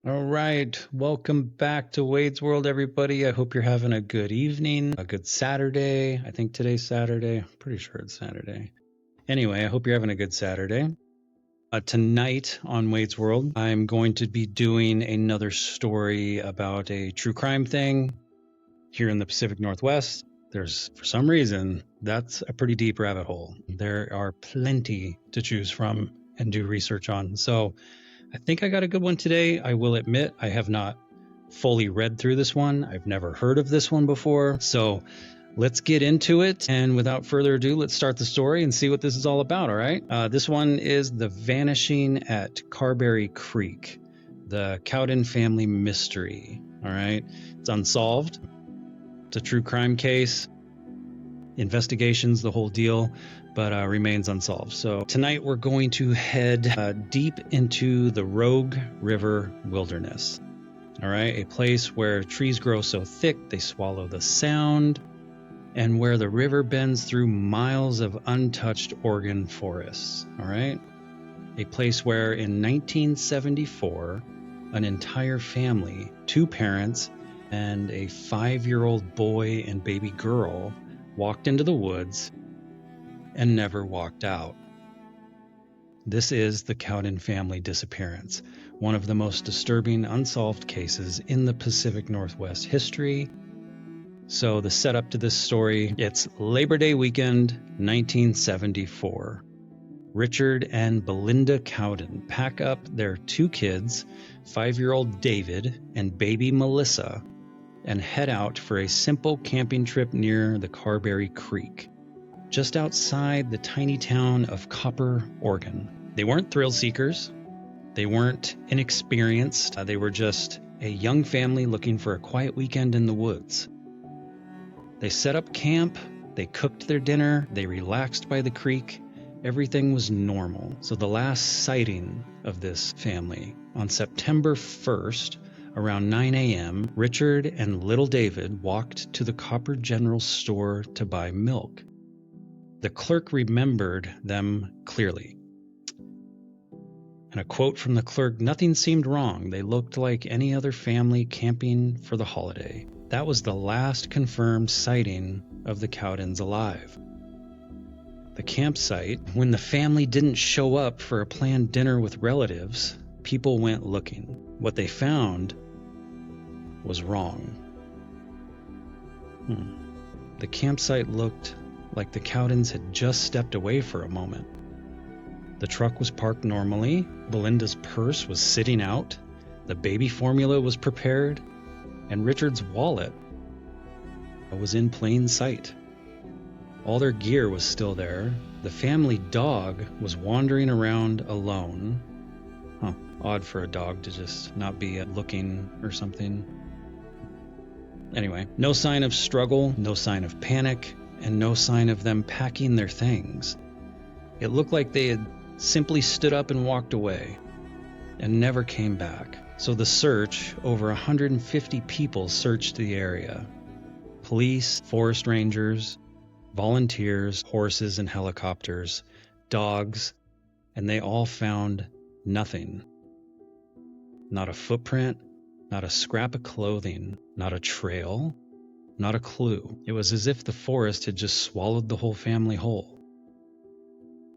All right. Welcome back to Wade's World, everybody. I hope you're having a good evening, a good Saturday. I think today's Saturday. I'm pretty sure it's Saturday. Anyway, I hope you're having a good Saturday. Tonight on Wade's World, I'm going to be doing another story about a true crime thing here in the Pacific Northwest. There's, for some reason, that's a pretty deep rabbit hole. There are plenty to choose from and do research on. So I think I got a good one today. I will admit I have not fully read through this one. I've never heard of this one before. So let's get into it. And without further ado, let's start the story and see what this is all about. All right. This one is The Vanishing at Carberry Creek, the Cowden family mystery. All right. It's unsolved. It's a true crime case. Investigations, the whole deal, but remains unsolved. So tonight we're going to head deep into the Rogue River Wilderness. All right, a place where trees grow so thick they swallow the sound, and where the river bends through miles of untouched Oregon forests. All right, a place where in 1974, an entire family, 2 parents, and a 5-year-old boy and baby girl walked into the woods and never walked out. This is the Cowden family disappearance, one of the most disturbing unsolved cases in the Pacific Northwest history. So the setup to this story, it's Labor Day weekend, 1974. Richard and Belinda Cowden pack up their 2 kids, 5-year-old David and baby Melissa, and head out for a simple camping trip near the Carberry Creek, just outside the tiny town of Copper, Oregon. They weren't thrill seekers. They weren't inexperienced. They were just a young family looking for a quiet weekend in the woods. They set up camp. They cooked their dinner. They relaxed by the creek. Everything was normal. So the last sighting of this family on September 1st, around 9 a.m., Richard and little David walked to the Copper General Store to buy milk. The clerk remembered them clearly. And a quote from the clerk, "Nothing seemed wrong. They looked like any other family camping for the holiday." That was the last confirmed sighting of the Cowdens alive. The campsite, when the family didn't show up for a planned dinner with relatives, people went looking. What they found was wrong. The campsite looked like the Cowdens had just stepped away for a moment. The truck was parked normally, Belinda's purse was sitting out, the baby formula was prepared, and Richard's wallet was in plain sight. All their gear was still there. The family dog was wandering around alone. Odd for a dog to just not be looking or something. Anyway, no sign of struggle, no sign of panic, and no sign of them packing their things. It looked like they had simply stood up and walked away and never came back. So the search, over 150 people searched the area. Police, forest rangers, volunteers, horses and helicopters, dogs, and they all found nothing. Not a footprint, not a scrap of clothing, not a trail, not a clue. It was as if the forest had just swallowed the whole family whole.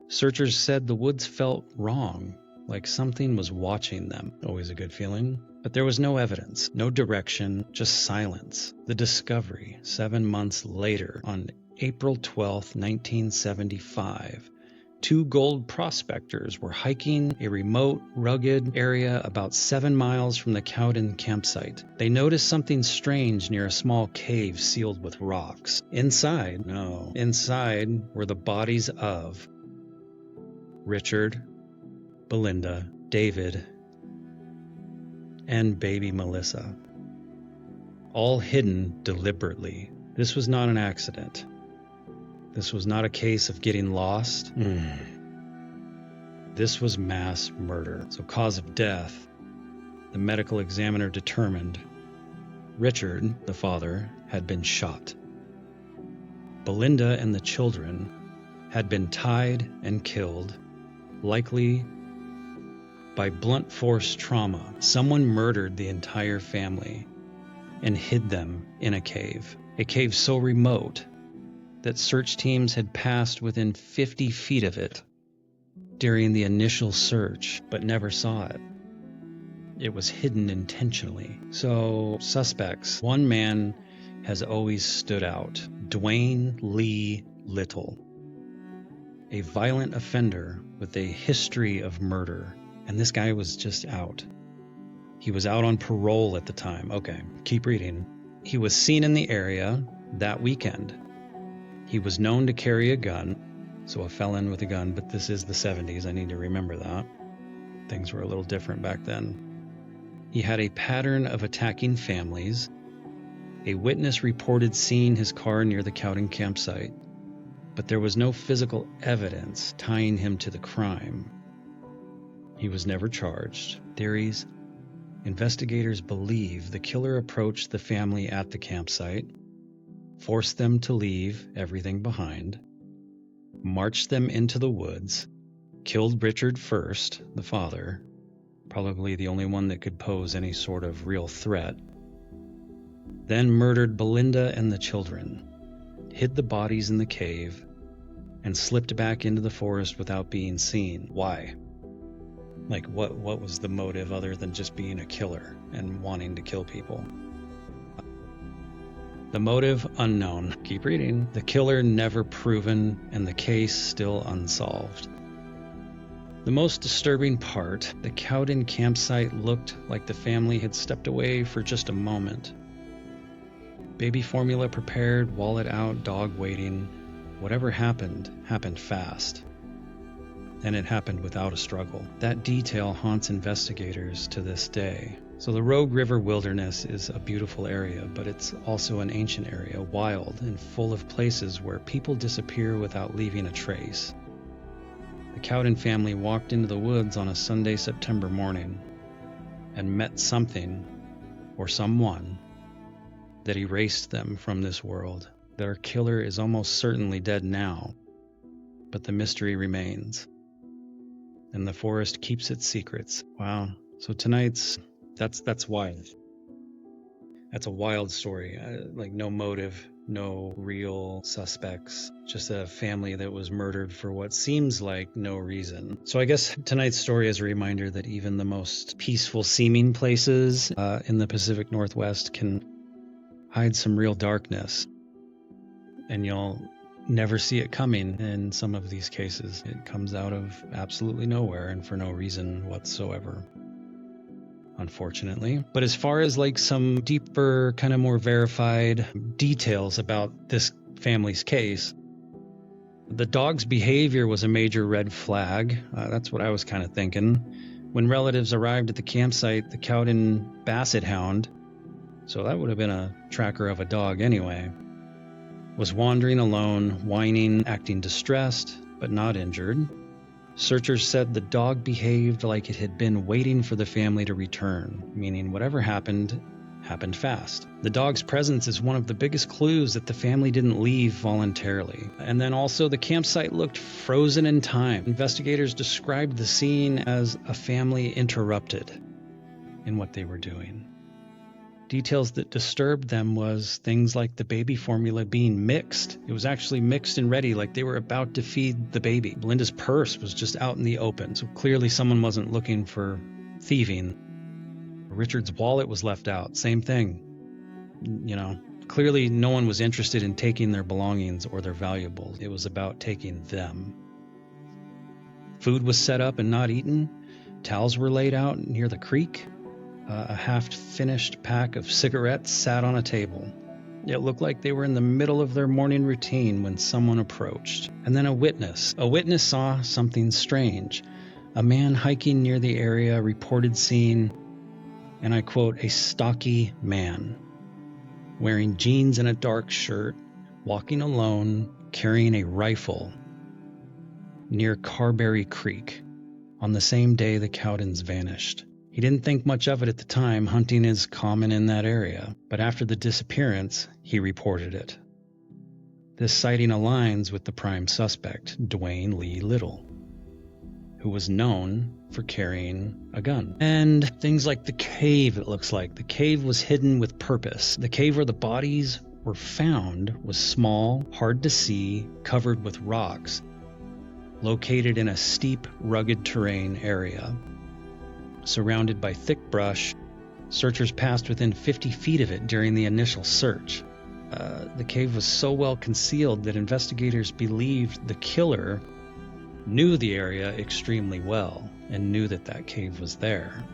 Searchers said the woods felt wrong, like something was watching them. Always a good feeling. But there was no evidence, no direction, just silence. The discovery, 7 months later, on April 12, 1975, 2 gold prospectors were hiking a remote, rugged area about 7 miles from the Cowden campsite. They noticed something strange near a small cave sealed with rocks. Inside were the bodies of Richard, Belinda, David, and baby Melissa, all hidden deliberately. This was not an accident. This was not a case of getting lost. This was mass murder. So, cause of death, the medical examiner determined Richard, the father, had been shot. Belinda and the children had been tied and killed, likely by blunt force trauma. Someone murdered the entire family and hid them in a cave so remote that search teams had passed within 50 feet of it during the initial search, but never saw it. It was hidden intentionally. So, suspects. One man has always stood out. Dwayne Lee Little. A violent offender with a history of murder. And this guy was just out. He was out on parole at the time. Okay, keep reading. He was seen in the area that weekend. He was known to carry a gun, so a felon with a gun, but this is the 70s, I need to remember that. Things were a little different back then. He had a pattern of attacking families. A witness reported seeing his car near the Cowden campsite, but there was no physical evidence tying him to the crime. He was never charged. Theories. Investigators believe the killer approached the family at the campsite, forced them to leave everything behind, marched them into the woods, killed Richard first, the father, probably the only one that could pose any sort of real threat, then murdered Belinda and the children, hid the bodies in the cave, and slipped back into the forest without being seen. Why? Like, what was the motive other than just being a killer and wanting to kill people? The motive unknown. Keep reading. The killer never proven and the case still unsolved. The most disturbing part, the Cowden campsite looked like the family had stepped away for just a moment. Baby formula prepared, wallet out, dog waiting. Whatever happened fast. And it happened without a struggle. That detail haunts investigators to this day. So the Rogue River Wilderness is a beautiful area, but it's also an ancient area, wild and full of places where people disappear without leaving a trace. The Cowden family walked into the woods on a Sunday, September morning and met something or someone that erased them from this world. Their killer is almost certainly dead now, but the mystery remains. And the forest keeps its secrets. Wow. So tonight's, that's wild. That's a wild story. Like no motive, no real suspects, just a family that was murdered for what seems like no reason. So I guess tonight's story is a reminder that even the most peaceful seeming places in the Pacific Northwest can hide some real darkness. And you'll never see it coming in some of these cases. It comes out of absolutely nowhere and for no reason whatsoever, unfortunately. But as far as like some deeper, kind of more verified details about this family's case, the dog's behavior was a major red flag. That's what I was kind of thinking. When relatives arrived at the campsite, the Cowden Basset Hound, so that would have been a tracker of a dog anyway, was wandering alone, whining, acting distressed, but not injured. Searchers said the dog behaved like it had been waiting for the family to return, meaning whatever happened fast. The dog's presence is one of the biggest clues that the family didn't leave voluntarily. And then also the campsite looked frozen in time. Investigators described the scene as a family interrupted in what they were doing. Details that disturbed them was things like the baby formula being mixed. It was actually mixed and ready, like they were about to feed the baby. Belinda's purse was just out in the open, so clearly someone wasn't looking for thieving. Richard's wallet was left out, same thing. You know, clearly no one was interested in taking their belongings or their valuables. It was about taking them. Food was set up and not eaten. Towels were laid out near the creek. A half-finished pack of cigarettes sat on a table. It looked like they were in the middle of their morning routine when someone approached. And then a witness. A witness saw something strange. A man hiking near the area reported seeing, and I quote, a stocky man, wearing jeans and a dark shirt, walking alone, carrying a rifle, near Carberry Creek, on the same day the Cowdens vanished. He didn't think much of it at the time. Hunting is common in that area. But after the disappearance, he reported it. This sighting aligns with the prime suspect, Dwayne Lee Little, who was known for carrying a gun. And things like the cave, it looks like. The cave was hidden with purpose. The cave where the bodies were found was small, hard to see, covered with rocks, located in a steep, rugged terrain area. Surrounded by thick brush, searchers passed within 50 feet of it during the initial search. The cave was so well concealed that investigators believed the killer knew the area extremely well and knew that that cave was there.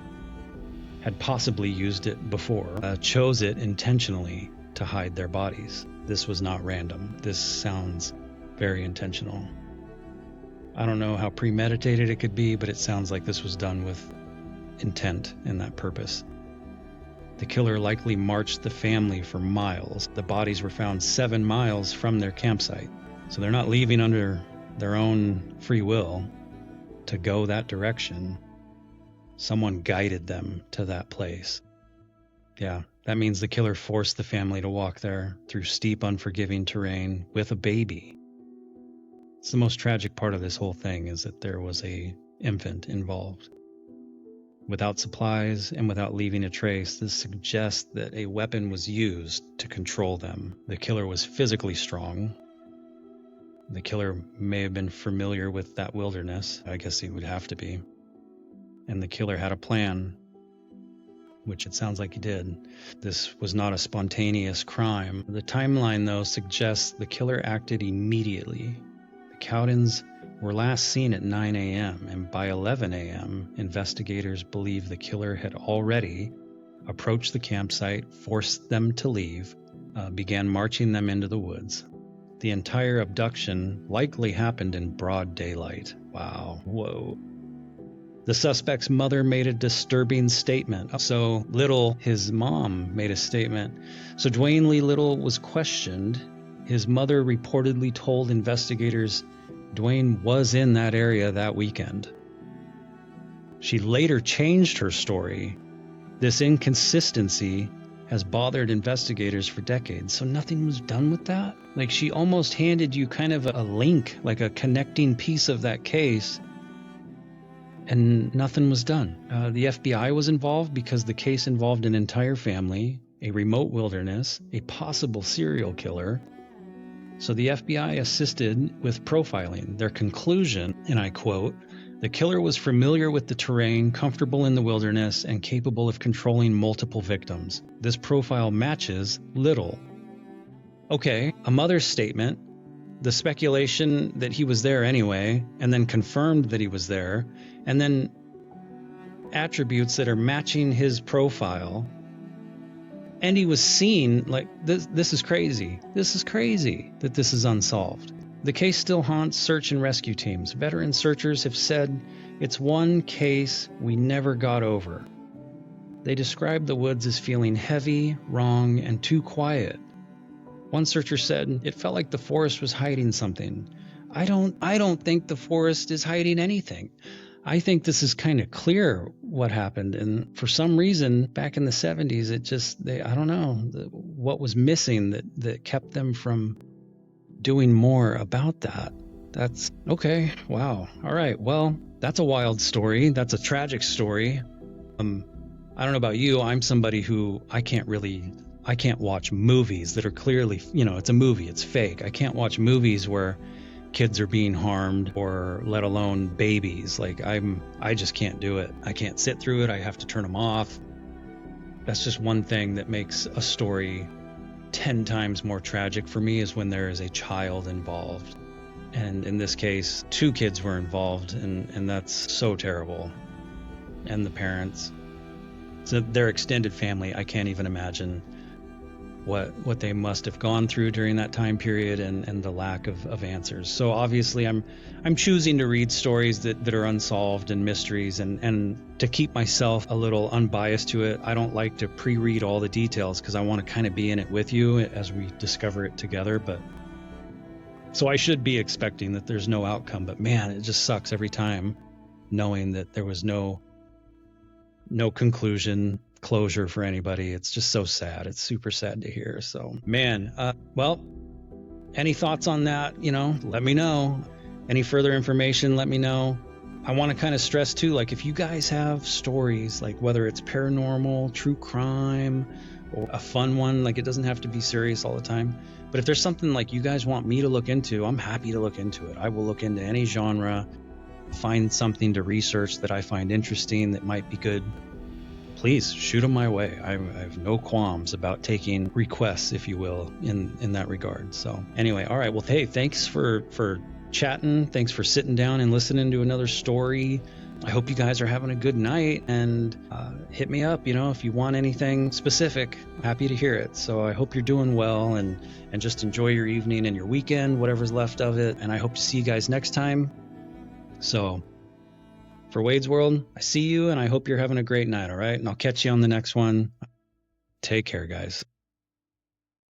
Had possibly used it before, chose it intentionally to hide their bodies. This was not random. This sounds very intentional. I don't know how premeditated it could be, but it sounds like this was done with intent and that purpose. The killer likely marched the family for miles. The bodies were found 7 miles from their campsite. So they're not leaving under their own free will to go that direction. Someone guided them to that place. Yeah, that means the killer forced the family to walk there through steep, unforgiving terrain with a baby. It's the most tragic part of this whole thing is that there was an infant involved. Without supplies and without leaving a trace, this suggests that a weapon was used to control them. The killer was physically strong. The killer may have been familiar with that wilderness. I guess he would have to be. And the killer had a plan, which it sounds like he did. This was not a spontaneous crime. The timeline, though, suggests the killer acted immediately. The Cowdens were last seen at 9 a.m., and by 11 a.m., investigators believe the killer had already approached the campsite, forced them to leave, began marching them into the woods. The entire abduction likely happened in broad daylight. Wow. Whoa. The suspect's mother made a disturbing statement. So Little, his mom, made a statement. So Dwayne Lee Little was questioned. His mother reportedly told investigators Dwayne was in that area that weekend. She later changed her story. This inconsistency has bothered investigators for decades, so nothing was done with that. Like, she almost handed you kind of a link, like a connecting piece of that case, and nothing was done. The FBI was involved because the case involved an entire family, a remote wilderness, a possible serial killer. So the FBI assisted with profiling. Their conclusion, and I quote, "The killer was familiar with the terrain, comfortable in the wilderness, and capable of controlling multiple victims. This profile matches Little." Okay, a mother's statement, the speculation that he was there anyway, and then confirmed that he was there, and then attributes that are matching his profile. And he was seen, like, this is crazy. This is crazy that this is unsolved. The case still haunts search and rescue teams. Veteran searchers have said it's one case we never got over. They describe the woods as feeling heavy, wrong, and too quiet. One searcher said it felt like the forest was hiding something. I don't think the forest is hiding anything. I think this is kind of clear what happened, and for some reason back in the 70s I don't know what was missing that kept them from doing more about that. That's okay. Wow. All right. Well, that's a wild story. That's a tragic story. I don't know about you. I'm somebody who I can't watch movies that are clearly, it's a movie, it's fake. I can't watch movies where kids are being harmed, or let alone babies. I just can't do it. I can't sit through it. I have to turn them off. That's just one thing that makes a story 10 times more tragic for me, is when there is a child involved. And in this case, 2 kids were involved, and that's so terrible. And the parents. So their extended family, I can't even imagine what they must have gone through during that time period, and the lack of answers. So obviously I'm choosing to read stories that are unsolved and mysteries, and to keep myself a little unbiased to it. I don't like to pre-read all the details because I want to kind of be in it with you as we discover it together. But so I should be expecting that there's no outcome, but man, it just sucks every time knowing that there was no conclusion, closure for anybody. It's just so sad. It's super sad to hear. So, man, well, any thoughts on that? Let me know. Any further information, let me know. I want to kind of stress too, like if you guys have stories, like whether it's paranormal, true crime, or a fun one, like it doesn't have to be serious all the time. But if there's something like you guys want me to look into, I'm happy to look into it. I will look into any genre, find something to research that I find interesting that might be good. Please shoot them my way. I have no qualms about taking requests, if you will, in that regard. So anyway, all right. Well, hey, thanks for chatting. Thanks for sitting down and listening to another story. I hope you guys are having a good night, and hit me up, if you want anything specific. Happy to hear it. So I hope you're doing well, and just enjoy your evening and your weekend, whatever's left of it. And I hope to see you guys next time. So for Wade's World, I see you, and I hope you're having a great night, all right? And I'll catch you on the next one. Take care, guys.